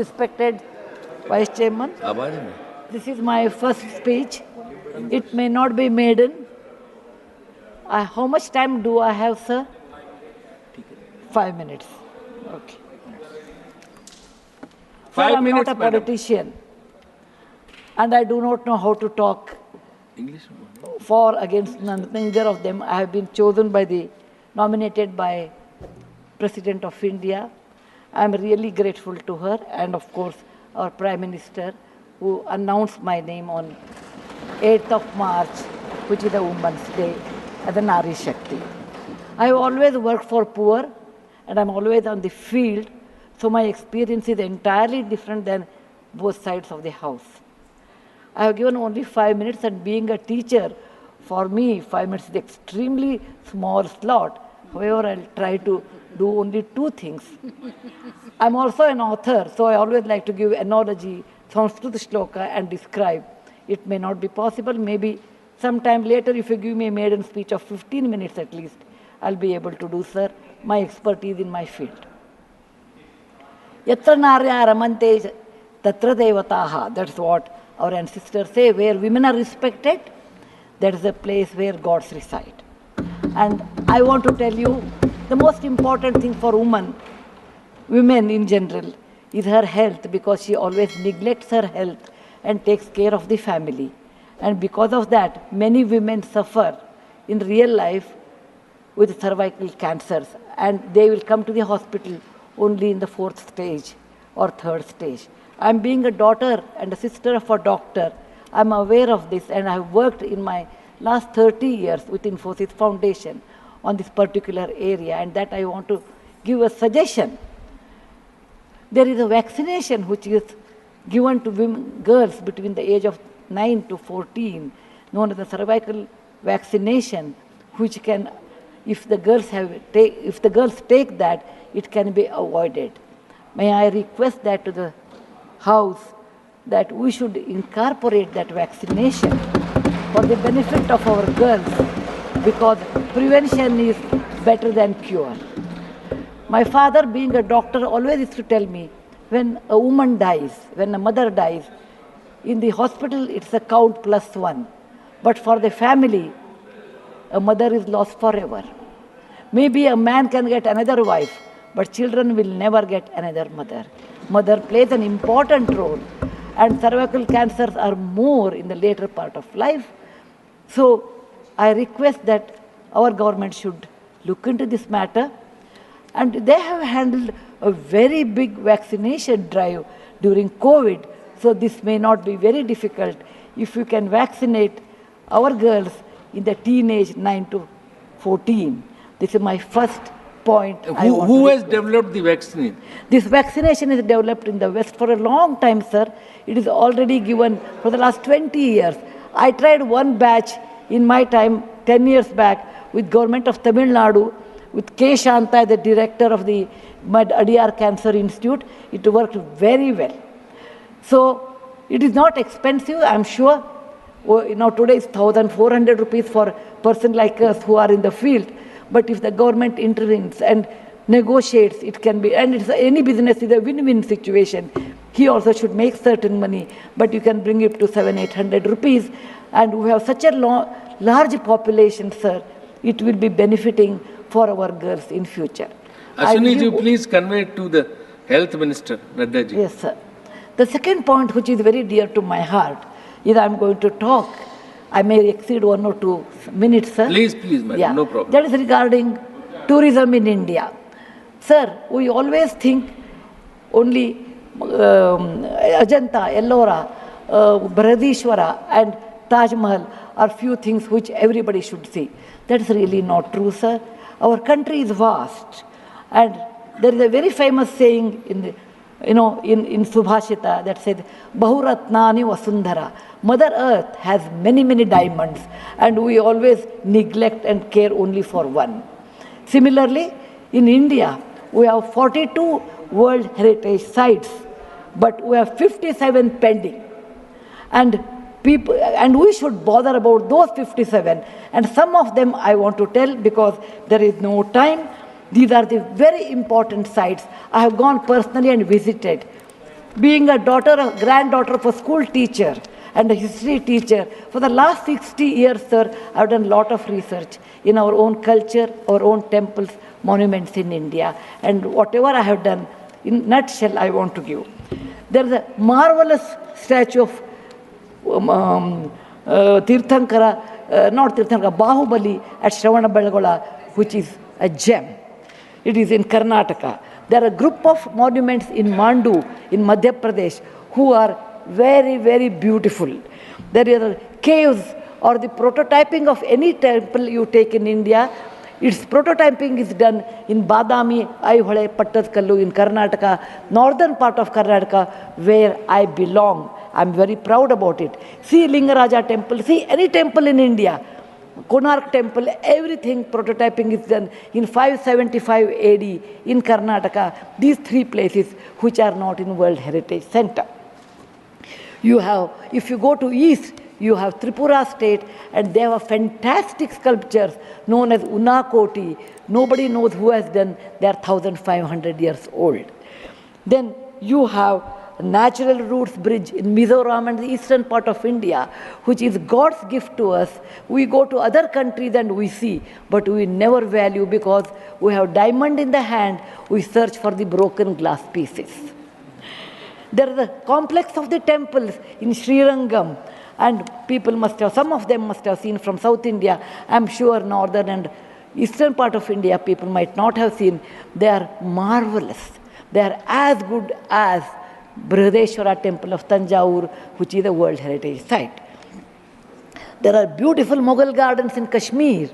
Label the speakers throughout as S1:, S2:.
S1: respected Vice Chairman, this is my first speech. It may not be maiden. How much time do I have, sir? 5 minutes. Okay.
S2: 5 minutes,
S1: I'm not a politician, and I do not know how to talk
S2: English.
S1: for, against, neither of them. I have been chosen nominated by President of India. I am really grateful to her, and of course our Prime Minister, who announced my name on 8th of March, which is the Women's Day, as a Nari Shakti. I have always worked for poor, and I'm always on the field, so my experience is entirely different than both sides of the house. I have given only 5 minutes, and being a teacher, for me, 5 minutes is extremely small slot. However, I'll try to do only 2 things. I'm also an author, so I always like to give analogy, Sanskrit shloka, and describe. It may not be possible. Maybe sometime later, if you give me a maiden speech of 15 minutes at least, I'll be able to do, sir, my expertise in my field. Yatra narya ramante tatra devataha. That's what our ancestors say. Where women are respected, that is a place where gods reside. And I want to tell you, the most important thing for women in general, is her health, because she always neglects her health and takes care of the family. And because of that, many women suffer in real life with cervical cancers, and they will come to the hospital only in the 4th stage or 3rd stage. I'm being a daughter and a sister of a doctor. I'm aware of this, and I've worked in my last 30 years with Infosys Foundation on this particular area, and that I want to give a suggestion. There is a vaccination which is given to girls between the age of 9 to 14, known as the cervical vaccination, which can, if the girls take that, it can be avoided. May I request that to the House, that we should incorporate that vaccination for the benefit of our girls, because prevention is better than cure. My father, being a doctor, always used to tell me, when a woman dies, when a mother dies, in the hospital it's a count +1. But for the family, a mother is lost forever. Maybe a man can get another wife, but children will never get another mother. Mother plays an important role, and cervical cancers are more in the later part of life. So I request that our government should look into this matter, and they have handled a very big vaccination drive during COVID, so this may not be very difficult if you can vaccinate our girls in the teenage 9 to 14. This is my first point.
S2: Who has developed the vaccine?
S1: This vaccination is developed in the West for a long time, sir. It is already given for the last 20 years. I tried one batch in my time, 10 years back, with government of Tamil Nadu, with K. Shanta, the director of the Adiyar Cancer Institute. It worked very well. So it is not expensive, I'm sure. Today is 1,400 rupees for a person like us who are in the field. But if the government intervenes and negotiates, it can be, and any business is a win-win situation. He also should make certain money, but you can bring it to 700-800 rupees. And we have such a large population, sir, it will be benefiting for our girls in future.
S2: Ashwini ji, please convey it to the Health Minister, Nadda ji.
S1: Yes, sir. The second point, which is very dear to my heart, is I'm going to talk. I may exceed 1 or 2 minutes, sir.
S2: Please, madam, no problem.
S1: That is regarding tourism in India. Sir, we always think only Ajanta, Ellora, Bharadishwara and Taj Mahal are few things which everybody should see. That's really not true, sir. Our country is vast, and there is a very famous saying in Subhashita that says, Bahuratnani Vasundhara. Mother Earth has many, many diamonds, and we always neglect and care only for one. Similarly, in India, we have 42 World Heritage Sites, but we have 57 pending. And we should bother about those 57. And some of them I want to tell because there is no time. These are the very important sites. I have gone personally and visited. being a granddaughter of a school teacher and a history teacher, for the last 60 years, sir, I've done a lot of research in our own culture, our own temples, monuments in India, and whatever I have done, in nutshell, I want to give. There is a marvelous statue of Bahubali at ಷಣವನ, which is a gem. It is in Karnataka. There are a group of monuments in Mandu, in Madhya Pradesh, who are very, very beautiful. There are caves or the prototyping of any temple you take in India. Its prototyping is done in Badami, Aihole, Pattadkallu in Karnataka, northern part of Karnataka, where I belong. I'm very proud about it. See Lingaraja temple, see any temple in India, Konark temple, everything prototyping is done in 575 AD in Karnataka. These three places which are not in World Heritage Center. You have, if you go to east, you have Tripura state, and they have fantastic sculptures known as Unakoti. Nobody knows who has done. They are 1,500 years old. Then you have Natural Roots Bridge in Mizoram and the eastern part of India, which is God's gift to us. We go to other countries and we see, but we never value because we have diamond in the hand. We search for the broken glass pieces. There is a complex of the temples in Srirangam, and people must have, some of them must have seen from South India. I'm sure northern and eastern part of India people might not have seen. They are marvelous. They are as good as Brihadeshwara temple of Tanjavur, which is a World Heritage Site. There are beautiful Mughal gardens in Kashmir.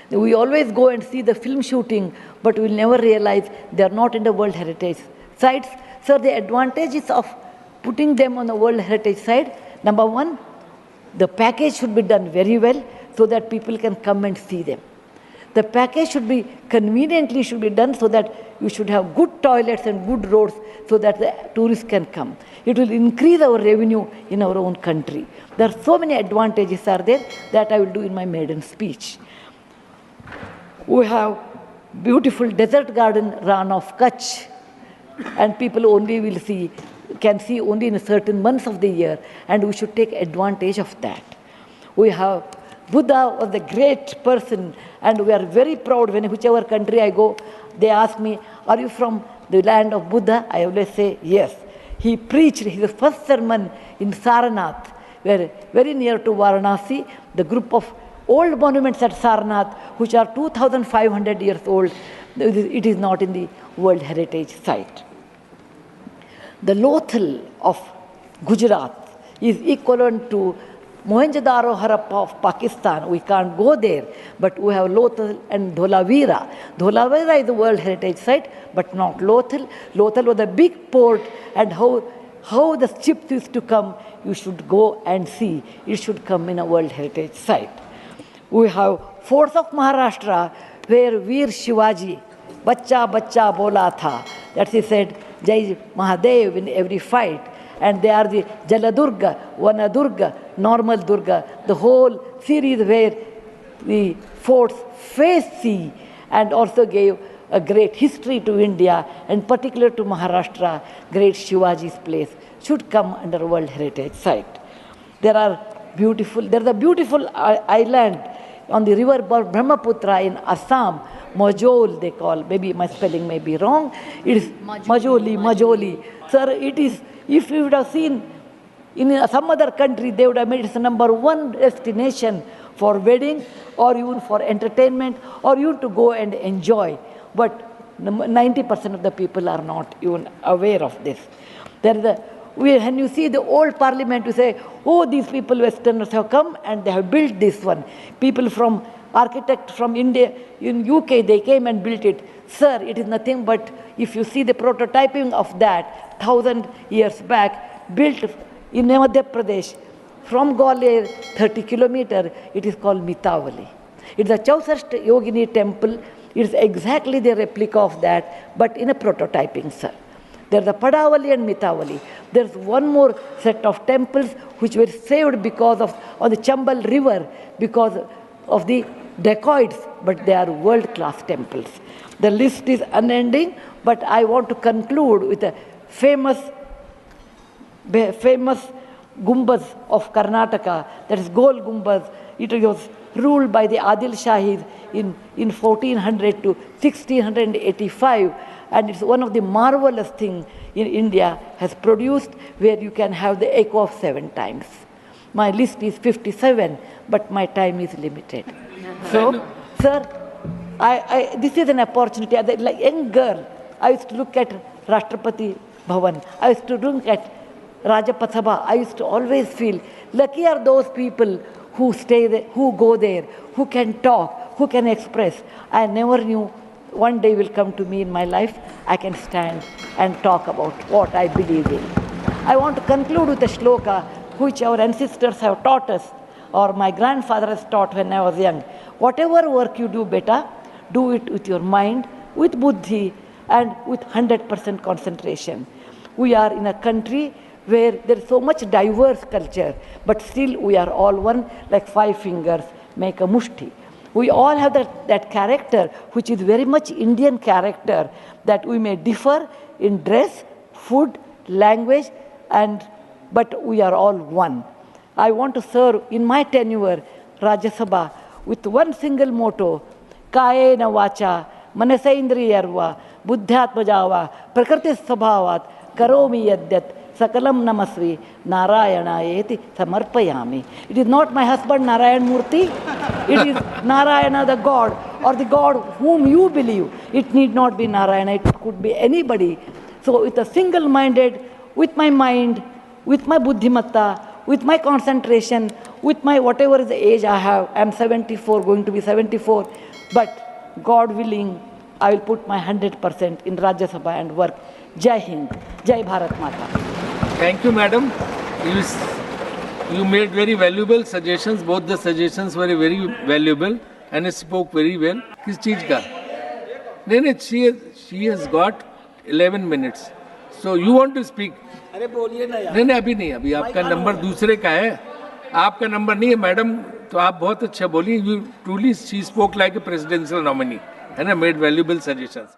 S1: We always go and see the film shooting, but we'll never realize they are not in the World Heritage Sites. So the advantages of putting them on the World Heritage Site, number one, the package should be done very well so that people can come and see them. The package should be conveniently should be done so that you should have good toilets and good roads so that the tourists can come. It will increase our revenue in our own country. There are so many advantages are there that I will do in my maiden speech. We have beautiful desert garden Ran of Kutch, and people only can see only in certain months of the year, and we should take advantage of that. We have Buddha was a great person, and we are very proud when whichever country I go, they ask me, are you from the land of Buddha? I always say yes. He preached his first sermon in Sarnath, where very near to Varanasi, the group of old monuments at Sarnath, which are 2,500 years old, it is not in the World Heritage Site. The Lothal of Gujarat is equivalent to Mohenjo-daro Harappa of Pakistan. We can't go there, but we have Lothal and Dholavira. Dholavira is a World Heritage Site, but not Lothal. Lothal was a big port, and how the ships used to come, you should go and see. It should come in a World Heritage Site. We have forts of Maharashtra where Veer Shivaji, Bachcha Bachcha Bola Tha, that he said, Jai Mahadev in every fight. And they are the Jaladurga, Vanadurga, Normal Durga, the whole series where the forts face sea, and also gave a great history to India, and particular to Maharashtra, great Shivaji's place should come under World Heritage Site. There's a beautiful island on the river Brahmaputra in Assam, Majol they call, maybe my spelling may be wrong, it is Majoli. Sir, it is, if you would have seen in some other country, they would have made it the number one destination for wedding or even for entertainment or even to go and enjoy. But 90% of the people are not even aware of this. When you see the old parliament, you say, oh, these people, Westerners have come and they have built this one. People from, architect from India, in UK, they came and built it. Sir, it is nothing but, if you see the prototyping of that, 1,000 years back, built in Madhya Pradesh, from Gwalior, 30 kilometers, it is called Mitavali. It's a Chausashta Yogini temple. It is exactly the replica of that, but in a prototyping, sir. There's the Padavali and Mitavali. There's one more set of temples which were saved because of, on the Chambal river, because of the dacoits, but they are world-class temples. The list is unending, but I want to conclude with a famous famous Gumbaz of Karnataka, that is Gol Gumbaz. It was ruled by the Adil Shahis in 1400 to 1685, and it's one of the marvelous things in India has produced, where you can have the echo of 7 times. My list is 57, but my time is limited. So, sir, this is an opportunity. As a young girl, I used to look at Rashtrapati Bhavan. I used to look at Rajpath Sabha. I used to always feel lucky are those people who stay there, who go there, who can talk, who can express. I never knew one day will come to me in my life, I can stand and talk about what I believe in. I want to conclude with a shloka which our ancestors have taught us, or my grandfather has taught when I was young. Whatever work you do better, do it with your mind, with buddhi, and with 100% concentration. We are in a country where there is so much diverse culture, but still we are all one, like 5 fingers make a mushti. We all have that character, which is very much Indian character, that we may differ in dress, food, language, but we are all one. I want to serve in my tenure Rajya Sabha with one single motto: Kayena vacha manasaindriyarva buddhyatmajava prakriti svabhavat karomi yadyat sakalam namasvi narayanaeti samarpayami. It is not my husband Narayan Murthy, it is Narayana the God, or the God whom you believe. It need not be Narayana, it could be anybody. So with a single-minded, with my mind, with my buddhimatta, with my concentration, with my whatever is the age I have, I am 74, going to be 74, but God willing, I will put my 100% in Rajya Sabha and work. Jai Hind, Jai Bharat Mata.
S2: Thank you, madam. You made very valuable suggestions. Both the suggestions were very valuable and spoke very well. किस चीज का? नहीं, she has got 11 minutes. So you want to speak?
S3: अरे बोलिए ना यार।
S2: नहीं, अभी नहीं, अभी आपका नंबर दूसरे का है, आपका नंबर नहीं है मैडम, तो आप बहुत अच्छा बोली. You truly, she spoke like a presidential nominee and made valuable suggestions.